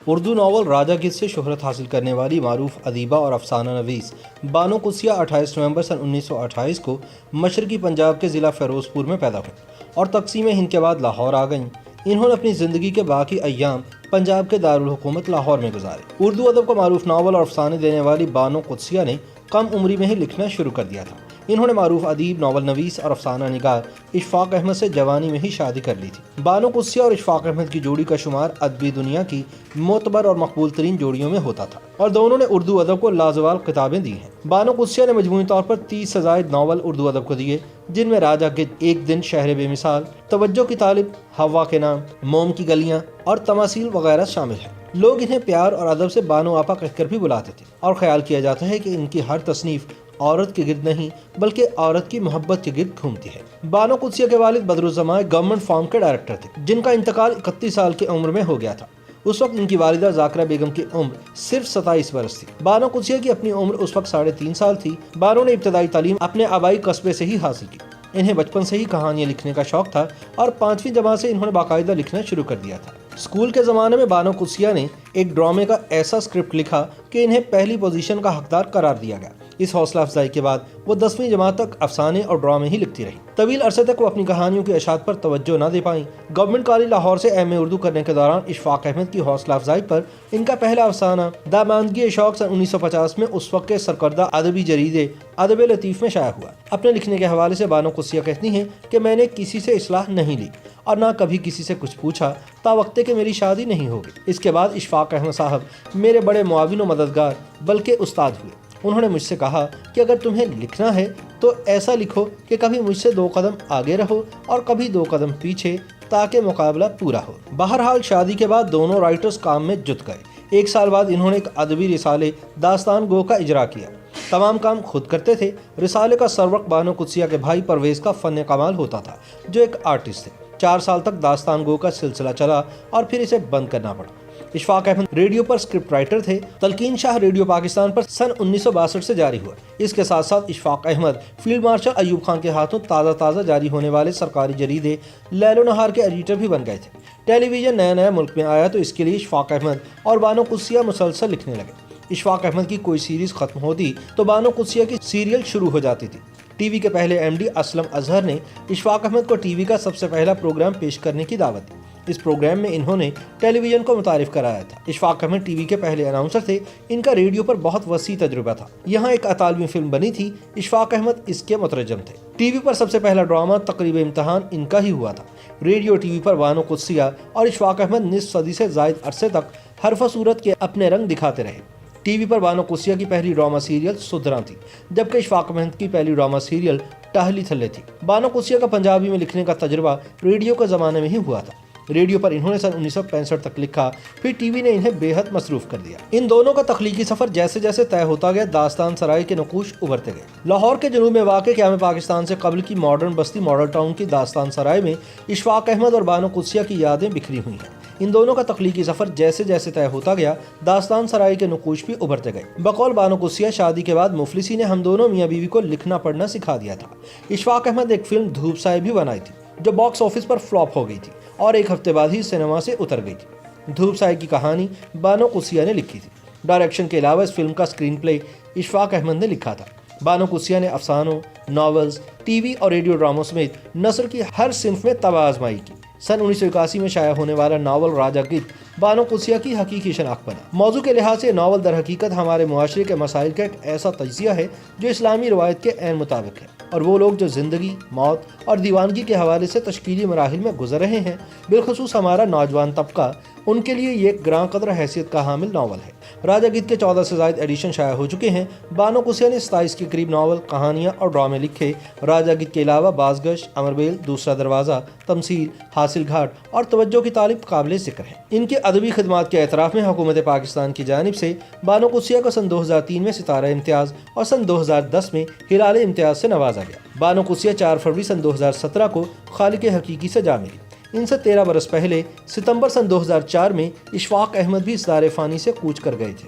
Urdu novel راجا گیت سے شہرت حاصل کرنے والی معروف ادیبہ اور افسانہ نویس بانو قدسیہ 28 نومبر سن 1928 کو مشرقی پنجاب کے ضلع فیروز پور میں پیدا ہوئی اور تقسیم ہند کے بعد لاہور آ گئیں۔ انہوں نے اپنی زندگی کے باقی ایام پنجاب کے دارالحکومت لاہور میں گزارے۔ اردو ادب کو معروف ناول اور افسانے دینے والی بانو قدسیہ نے کم عمری میں ہی لکھنا شروع کر دیا تھا۔ انہوں نے معروف ادیب، ناول نویس اور افسانہ نگار اشفاق احمد سے جوانی میں ہی شادی کر لی تھی۔ بانو قدسیہ اور اشفاق احمد کی جوڑی کا شمار ادبی دنیا کی معتبر اور مقبول ترین جوڑیوں میں ہوتا تھا اور دونوں نے اردو ادب کو لازوال خطابیں دی ہیں۔ بانو قدسیہ نے مجموعی طور پر 30 سے زائد ناول اردو ادب کو دیے، جن میں راجا گیت، ایک دن، شہر بے مثال، توجہ کی طالب، ہوا کے نام، موم کی گلیاں اور تماثیل وغیرہ شامل ہیں۔ لوگ انہیں پیار اور ادب سے بانو آپا کہہ کر بھی بلاتے تھے اور خیال کیا جاتا ہے کہ ان کی ہر تصنیف عورت کے گرد نہیں بلکہ عورت کی محبت کے گرد گھومتی ہے۔ بانو قدسیہ کے والد بدرالزماں گورنمنٹ فارم کے ڈائریکٹر تھے، جن کا انتقال 31 سال کی عمر میں ہو گیا تھا۔ اس وقت ان کی والدہ ذاکرہ بیگم کی عمر صرف 27 برس تھی۔ بانو قدسیہ کی اپنی عمر اس وقت 3.5 سال تھی۔ بانو نے ابتدائی تعلیم اپنے آبائی قصبے سے ہی حاصل کی۔ انہیں بچپن سے ہی کہانیاں لکھنے کا شوق تھا اور 5ویں جماعت سے انہوں نے باقاعدہ لکھنا شروع کر دیا تھا۔ اسکول کے زمانے میں بانو قدسیہ نے ایک ڈرامے کا ایسا اسکرپٹ لکھا کہ انہیں پہلی پوزیشن کا حقدار قرار دیا گیا۔ اس حوصلہ افزائی کے بعد وہ 10ویں جماعت تک افسانے اور ڈرامے ہی لکھتی رہی۔ طویل عرصے تک وہ اپنی کہانیوں کی اشاعت پر توجہ نہ دے پائیں۔ گورنمنٹ کالج لاہور سے ایم اے اردو کرنے کے دوران اشفاق احمد کی حوصلہ افزائی پر ان کا پہلا افسانہ داماندگی شوق سن 1950 میں اس وقت کے سرکردہ ادبی جریدے ادب لطیف میں شائع ہوا۔ اپنے لکھنے کے حوالے سے بانو قدسیہ کہتی ہیں کہ میں نے کسی سے اصلاح نہیں لی اور نہ کبھی کسی سے کچھ پوچھا تا وقتے کہ میری شادی نہیں ہوگی۔ اس کے بعد اشفاق احمد صاحب میرے بڑے معاون و مددگار بلکہ استاد ہوئے۔ انہوں نے مجھ سے کہا کہ اگر تمہیں لکھنا ہے تو ایسا لکھو کہ کبھی مجھ سے 2 قدم آگے رہو اور کبھی 2 قدم پیچھے، تاکہ مقابلہ پورا ہو۔ بہرحال شادی کے بعد دونوں رائٹرز کام میں جت گئے۔ 1 سال بعد انہوں نے ایک ادبی رسالے داستان گو کا اجرا کیا۔ تمام کام خود کرتے تھے۔ رسالے کا سروق بانو قدسیہ کے بھائی پرویز کا فن کمال ہوتا تھا، جو ایک آرٹسٹ تھے۔ 4 سال تک داستان گو کا سلسلہ چلا اور پھر اسے بند کرنا پڑا۔ اشفاق احمد ریڈیو پر اسکرپٹ رائٹر تھے۔ تلقین شاہ ریڈیو پاکستان پر سن 1962 سے جاری ہوا۔ اس کے ساتھ ساتھ اشفاق احمد فیلڈ مارشل ایوب خان کے ہاتھوں تازہ جاری ہونے والے سرکاری جریدے لیل و نہار کے ایڈیٹر بھی بن گئے تھے۔ ٹیلی ویژن نیا ملک میں آیا تو اس کے لیے اشفاق احمد اور بانو قدسیہ مسلسل لکھنے لگے۔ اشفاق احمد کی کوئی سیریز ختم ہوتی تو بانو قدسیہ کی سیریل شروع ہو جاتی تھی۔ ٹی وی کے پہلے ایم ڈی اسلم اظہر نے اشفاق احمد کو ٹی وی کا سب سے پہلا پروگرام پیش کرنے کی دعوت دی۔ اس پروگرام میں انہوں نے ٹیلی ویژن کو متعارف کرایا تھا۔ اشفاق احمد ٹی وی کے پہلے اناؤنسر تھے۔ ان کا ریڈیو پر بہت وسیع تجربہ تھا۔ یہاں ایک اطالوی فلم بنی تھی، اشفاق احمد اس کے مترجم تھے۔ ٹی وی پر سب سے پہلا ڈرامہ تقریب امتحان ان کا ہی ہوا تھا۔ ریڈیو ٹی وی پر بانو قدسیہ اور اشفاق احمد نصف صدی سے زائد عرصے تک حرف و صورت کے اپنے رنگ دکھاتے رہے۔ ٹی وی پر بانو قدسیہ کی پہلی ڈرامہ سیریل سدھراں تھی، جبکہ اشفاق احمد کی پہلی ڈرامہ سیریل ٹہلی تھلے تھی۔ بانو قدسیہ کا پنجابی میں لکھنے کا تجربہ ریڈیو کے زمانے میں ہی ہوا تھا۔ ریڈیو پر انہوں نے سن 1965 تک لکھا، پھر ٹی وی نے انہیں بے حد مصروف کر دیا۔ ان دونوں کا تخلیقی سفر جیسے جیسے طے ہوتا گیا، داستان سرائے کے نقوش ابھرتے گئے۔ لاہور کے جنوب میں واقع قیام پاکستان سے قبل کی ماڈرن بستی ماڈل ٹاؤن کی داستان سرائے میں اشفاق احمد اور بانو قدسیہ کی یادیں بکھری ہوئی ہیں۔ ان دونوں کا تخلیقی سفر جیسے جیسے طے ہوتا گیا، داستان سرائے کے نقوش بھی ابھرتے گئے۔ بقول بانو قدسیہ، شادی کے بعد مفلسی نے ہم دونوں میاں بیوی کو لکھنا پڑھنا سکھا دیا تھا۔ اشفاق احمد ایک فلم دھوپ سائے بھی بنائی تھی، جو باکس آفس پر فلاپ ہو گئی تھی اور 1 ہفتے بعد ہی سینما سے اتر گئی تھی۔ دھوپ سائے کی کہانی بانو قدسیہ نے لکھی تھی۔ ڈائریکشن کے علاوہ اس فلم کا اسکرین پلے اشفاق احمد نے لکھا تھا۔ بانو قدسیہ نے افسانوں، ناولز، ٹی وی اور ریڈیو ڈراموں سمیت نثر کی ہر صنف میں طبع آزمائی کی۔ سن 1981 میں شائع ہونے والا ناول راجا گیت بانو قدسیہ کی حقیقی شناخت بنا۔ موضوع کے لحاظ سے ناول در حقیقت ہمارے معاشرے کے مسائل کا ایک ایسا تجزیہ ہے جو اسلامی روایت کے عین مطابق ہے، اور وہ لوگ جو زندگی، موت اور دیوانگی کے حوالے سے تشکیلی مراحل میں گزر رہے ہیں، بالخصوص ہمارا نوجوان طبقہ، ان کے لیے یہ ایک گراں قدر حیثیت کا حامل ناول ہے۔ راجا گیت کے 14 سے زائد ایڈیشن شائع ہو چکے ہیں۔ بانو قدسیہ نے 27 کے قریب ناول، کہانیاں اور ڈرامے لکھے۔ راجا گیت کے علاوہ بازگشت، امربیل، دوسرا دروازہ، تمثیل، حاصل گھاٹ اور توجہ کی طالب قابل ذکر ہیں۔ ان کے ادبی خدمات کے اعتراف میں حکومت پاکستان کی جانب سے بانو قدسیہ کو سن 2003 میں ستارہ امتیاز اور سن 2010 میں ہلال امتیاز سے نوازا گیا۔ بانو قدسیہ 4 فروری سن 2017 کو خالق حقیقی سے جا ملی۔ ان سے 13 برس پہلے ستمبر سن 2004 میں اشفاق احمد بھی اس دار فانی سے کوچ کر گئے تھے۔